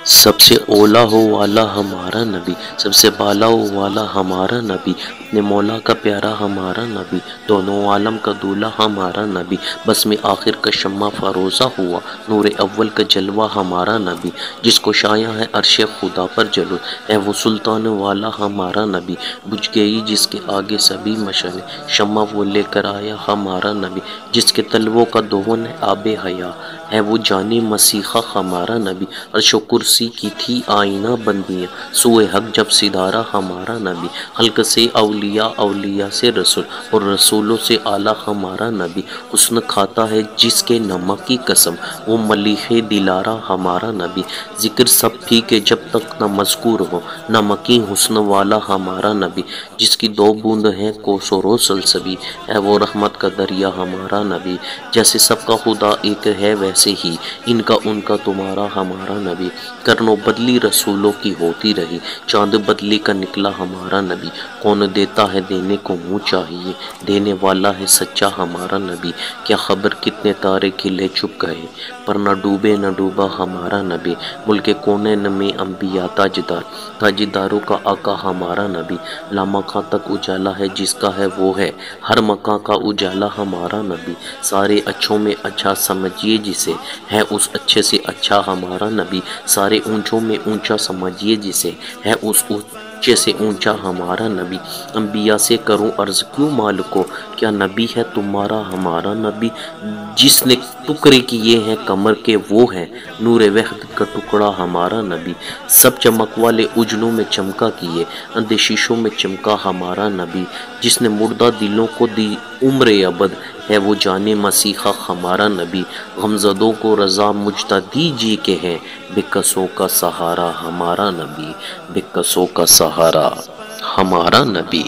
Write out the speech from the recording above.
سب سے اولا ہو والا ہمارا نبی، سب سے بالا ہو والا ہمارا نبی، اپنے مولا کا پیارا ہمارا نبی، دونوں عالم کا دولہ ہمارا نبی، بس میں آخر کا شمع فروزہ ہوا، نور اول کا جلوہ ہمارا نبی، جس کو شایع ہے عرش خدا پر جلوہ، ہے وہ سلطان والا ہمارا نبی، بجھ گئی جس کے آگے سبھی مشعلیں، شمع وہ لے کر آیا ہمارا نبی، جس کے تلووں کا دہن ہے آب حیا، ہے وہ جان مسیحا ہمارا نبی، عرش و کرسی کی تھی آئینہ بندیاں، سوئے حق جب سدھارا ہمارا نبی، خلق سے اولیاء، اولیاء سے رسول، اور رسولوں سے اعلیٰ ہمارا نبی، حسن کھاتا ہے جس کے نمک کی قسم، وہ ملیح دلارا ہمارا نبی، ذکر سب پھیکے جب تک نہ مذکور ہو، نمکی حسن والا ہمارا نبی، جس کی دو بوند ہیں کوثر و سلسبی، ہے وہ رحمت کا دریا ہمارا نبی، جیسے سب کا خدا ایک ہے ویسے ہی ان کا ان کا تمہارا ہمارا نبی، کرنوں بدلی رسولوں کی ہوتی رہی، چاند بدلی کا نکلا ہمارا نبی، کون دیتا ہے دینے کو منہ چاہیے، دینے والا ہے سچا ہمارا نبی، کیا خبر کتنے تارے کھلے چھپ گئے، پر نہ ڈوبے نہ ڈوبا ہمارا نبی، ملک کونین میں انبیاء تاجدار، تاجداروں کا آقا ہمارا نبی، لامکاں تک اجالا ہے جس کا ہے وہ ہے ہر مکاں کا اجالا ہمارا نبی، سارے اچھوں میں اچھا سمجھیے جسے، ہے اس اچھے سے اچھا ہمارا نبی، سارے اونچوں میں اونچا سمجھیے جسے، ہے اس اونچے سے اونچا ہمارا نبی، انبیاء سے کروں عرض کیوں مالکو، کیا نبی ہے تمہارا ہمارا نبی، جس نے ٹکڑے کیے ہیں کمر کے وہ ہے نور وحدت کا ٹکڑا ہمارا نبی، سب چمک والے اجلوں میں چمکا کیے، اندھے شیشوں میں چمکا ہمارا نبی، جس نے مردہ دلوں کو دی عمر ابد، ہے وہ جان مسیحا ہمارا نبی، غمزدوں کو رضا مجھتا دیجیے کہ ہے بے کسوں کا سہارا ہمارا نبی، بے کسوں کا سہارا ہمارا نبی۔